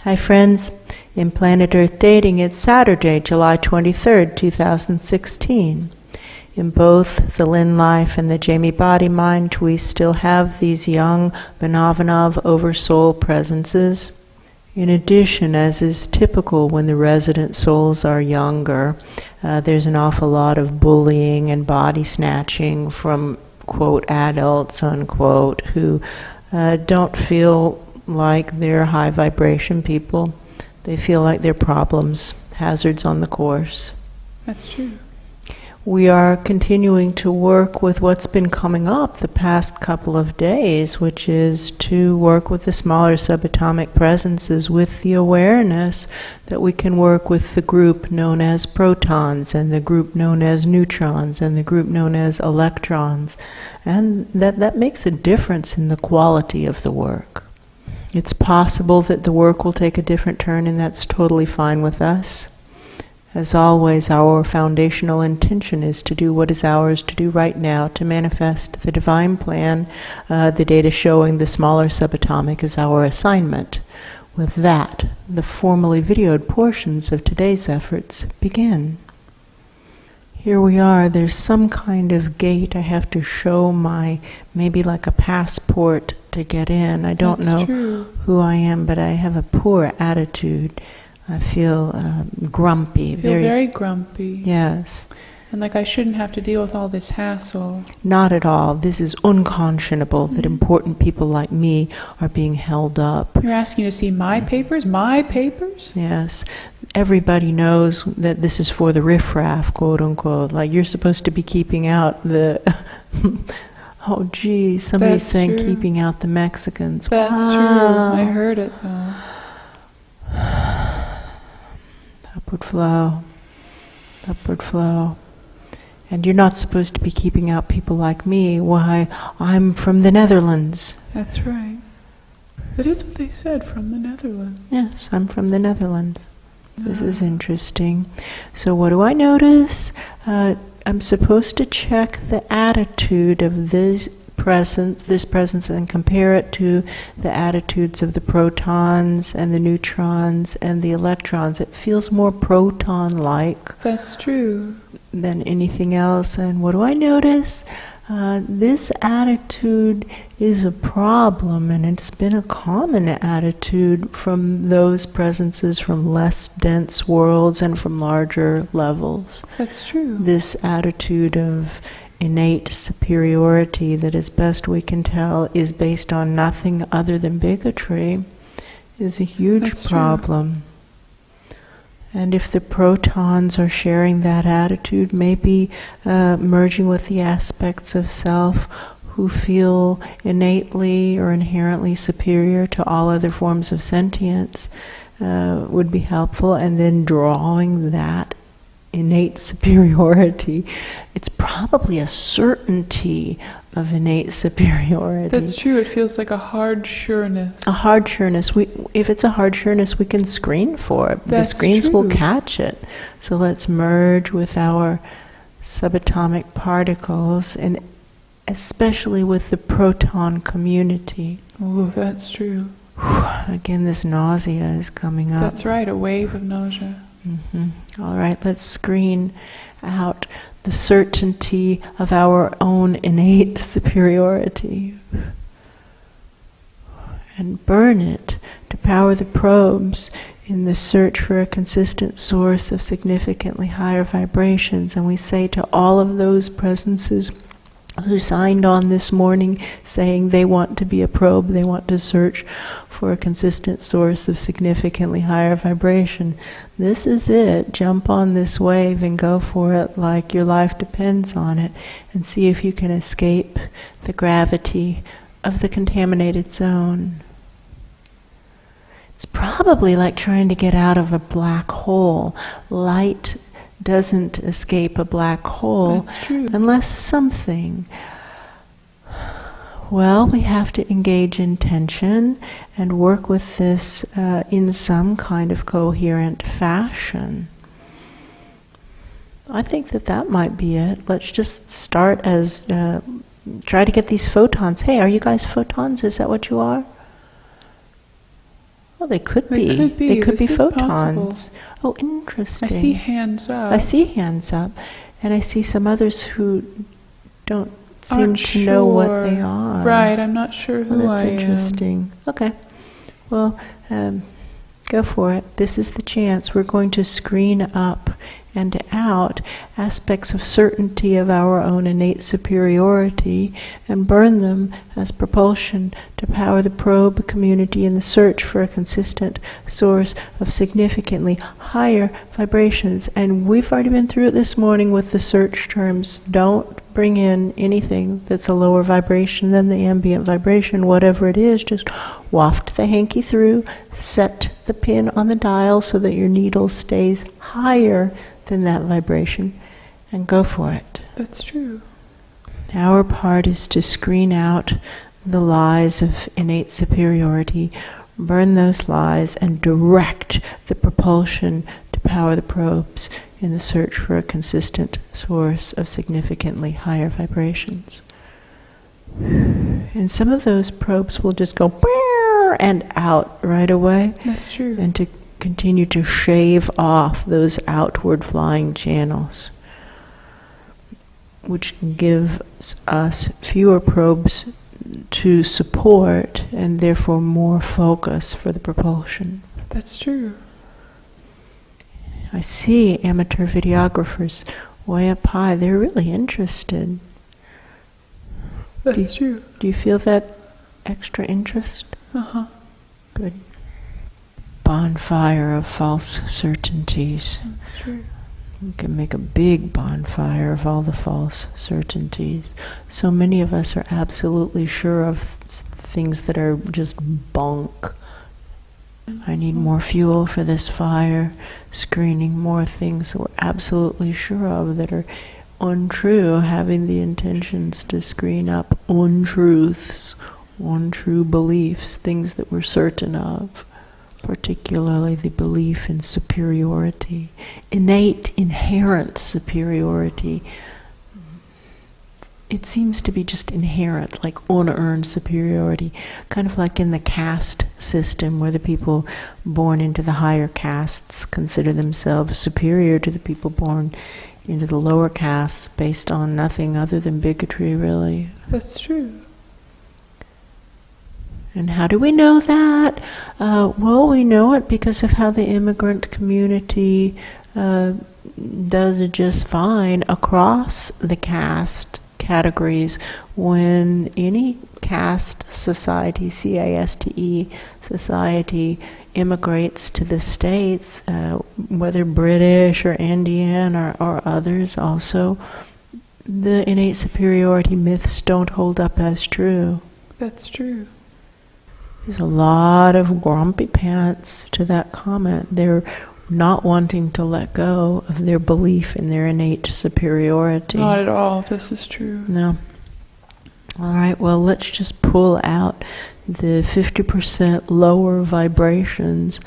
Hi friends, in Planet Earth Dating, it's Saturday, July 23rd, 2016. In both the Lynn-Life and the Jamie-Body-Mind, we still have these young Vanovanov Oversoul Presences. In addition, as is typical when the resident souls are younger, there's an awful lot of bullying and body snatching from, quote, adults, unquote, who don't feel like they're high vibration people. They feel like they're problems, hazards on the course. That's true. We are continuing to work with what's been coming up the past couple of days, which is to work with the smaller subatomic presences with the awareness that we can work with the group known as protons and the group known as neutrons and the group known as electrons. And that makes a difference in the quality of the work. It's possible that the work will take a different turn, and that's totally fine with us. As always, our foundational intention is to do what is ours to do right now, to manifest the divine plan, the data showing the smaller subatomic is our assignment. With that, the formally videoed portions of today's efforts begin. Here we are. There's some kind of gate I have to show my, maybe like a passport to get in. I don't know who I am, but I have a poor attitude. I feel grumpy. You feel very grumpy. Yes. And like I shouldn't have to deal with all this hassle. Not at all. This is unconscionable that important people like me are being held up. You're asking to see my papers? My papers? Yes. Everybody knows that this is for the riffraff, quote unquote. Like you're supposed to be keeping out the... Oh geez, somebody's saying keeping out the Mexicans. That's true. I heard it though. Upward flow. Upward flow. And you're not supposed to be keeping out people like me. Why, I'm from the Netherlands. That's right. That is what they said, from the Netherlands. Yes, I'm from the Netherlands. This is interesting. So what do I notice? I'm supposed to check the attitude of this presence and compare it to the attitudes of the protons and the neutrons and the electrons. It feels more proton-like. That's true. Than anything else. And what do I notice? This attitude is a problem, and it's been a common attitude from those presences from less dense worlds and from larger levels. That's true. This attitude of innate superiority that, as best we can tell, is based on nothing other than bigotry is a huge problem. True. And if the protons are sharing that attitude, maybe merging with the aspects of self who feel innately or inherently superior to all other forms of sentience would be helpful, and then drawing that innate superiority. It's probably a certainty of innate superiority. That's true. It feels like a hard sureness. A hard sureness. If it's a hard sureness, we can screen for it. The screens will catch it. So let's merge with our subatomic particles, and especially with the proton community. Oh, that's true. Again, this nausea is coming up. That's right, a wave of nausea. All right, let's screen out the certainty of our own innate superiority and burn it to power the probes in the search for a consistent source of significantly higher vibrations. And we say to all of those presences who signed on this morning saying they want to be a probe, they want to search for a consistent source of significantly higher vibration. This is it. Jump on this wave and go for it like your life depends on it, and see if you can escape the gravity of the contaminated zone. It's probably like trying to get out of a black hole. Light doesn't escape a black hole unless something. Well, we have to engage in tension and work with this in some kind of coherent fashion. I think that might be it. Let's just start as try to get these photons. Hey, are you guys photons? Is that what you are? Oh, they could They be. could be. They could be This is photons. possible. Oh, interesting. I see hands up. I see hands up, and I see some others who don't seem Aren't to know what sure. they are. Right, I'm not sure who That's I interesting. Okay. Well, go for it. This is the chance. We're going to screen up and out aspects of certainty of our own innate superiority and burn them as propulsion to power the probe community in the search for a consistent source of significantly higher vibrations. And we've already been through it this morning with the search terms. Don't bring in anything that's a lower vibration than the ambient vibration, whatever it is. Just waft the hanky through, set the pin on the dial so that your needle stays higher than that vibration, and go for it. That's true. Our part is to screen out the lies of innate superiority, burn those lies, and direct the propulsion to power the probes in the search for a consistent source of significantly higher vibrations. And some of those probes will just go and out right away. That's true. And to continue to shave off those outward flying channels, which gives us fewer probes to support and therefore more focus for the propulsion. That's true. I see amateur videographers way up high. They're really interested. That's true. Do you feel that extra interest? Uh-huh. Good. Bonfire of false certainties. That's true. We can make a big bonfire of all the false certainties. So many of us are absolutely sure of things that are just bunk. I need more fuel for this fire. Screening more things that we're absolutely sure of that are untrue, having the intentions to screen up untruths, untrue beliefs, things that we're certain of. Particularly the belief in superiority, innate, inherent superiority. It seems to be just inherent, like unearned superiority, kind of like in the caste system where the people born into the higher castes consider themselves superior to the people born into the lower castes based on nothing other than bigotry, really. That's true. And how do we know that? Well, we know it because of how the immigrant community does just fine across the caste categories when any caste society, C-A-S-T-E society, immigrates to the States, whether British or Indian or others also, the innate superiority myths don't hold up as true. That's true. There's a lot of grumpy pants to that comment. They're not wanting to let go of their belief in their innate superiority. Not at all. This is true. No. All right, well, let's just pull out the 50% lower vibrations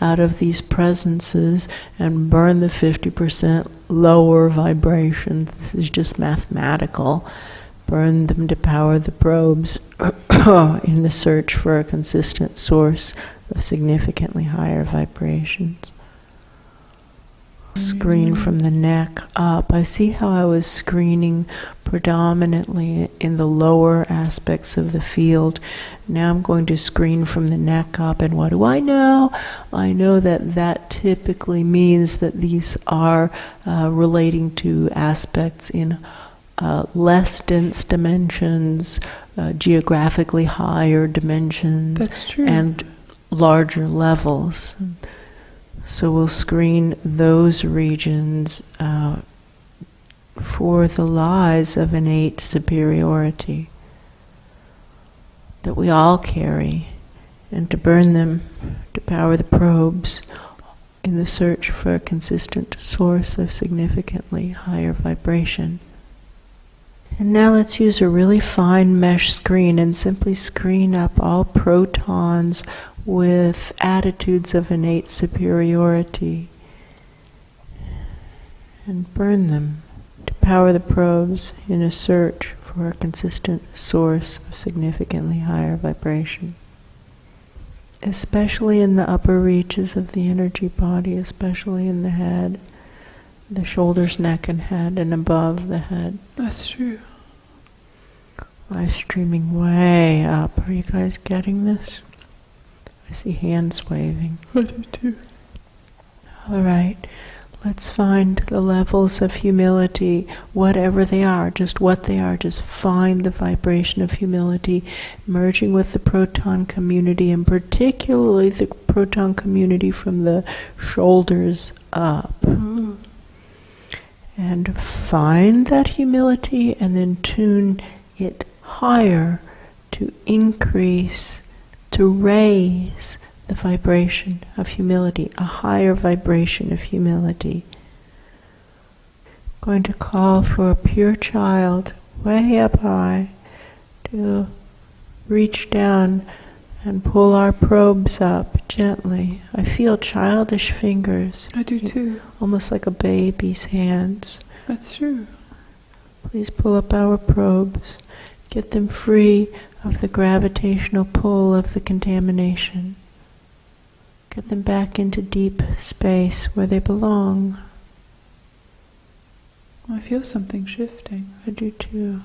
out of these presences and burn the 50% lower vibrations. This is just mathematical. Burn them to power the probes in the search for a consistent source of significantly higher vibrations. Screen from the neck up. I see how I was screening predominantly in the lower aspects of the field. Now I'm going to screen from the neck up, and what do I know? I know that that typically means that these are relating to aspects in less dense dimensions, geographically higher dimensions, That's true. and larger levels. So we'll screen those regions for the lies of innate superiority that we all carry, and to burn them to power the probes in the search for a consistent source of significantly higher vibration. And now let's use a really fine mesh screen and simply screen up all protons with attitudes of innate superiority and burn them to power the probes in a search for a consistent source of significantly higher vibration. especially in the upper reaches of the energy body, especially in the head, the shoulders, neck, and head, and above the head. That's true. Life streaming way up. Are you guys getting this? I see hands waving. I do too. All right. Let's find the levels of humility, whatever they are, just what they are. Just find the vibration of humility, merging with the proton community, and particularly the proton community from the shoulders up. Ooh. And find that humility and then tune it higher to increase, to raise the vibration of humility, a higher vibration of humility. Going to call for a pure child way up high to reach down and pull our probes up gently. I feel childish fingers. I do too. Almost like a baby's hands. That's true. Please pull up our probes. Get them free of the gravitational pull of the contamination. Get them back into deep space where they belong. I feel something shifting. I do too.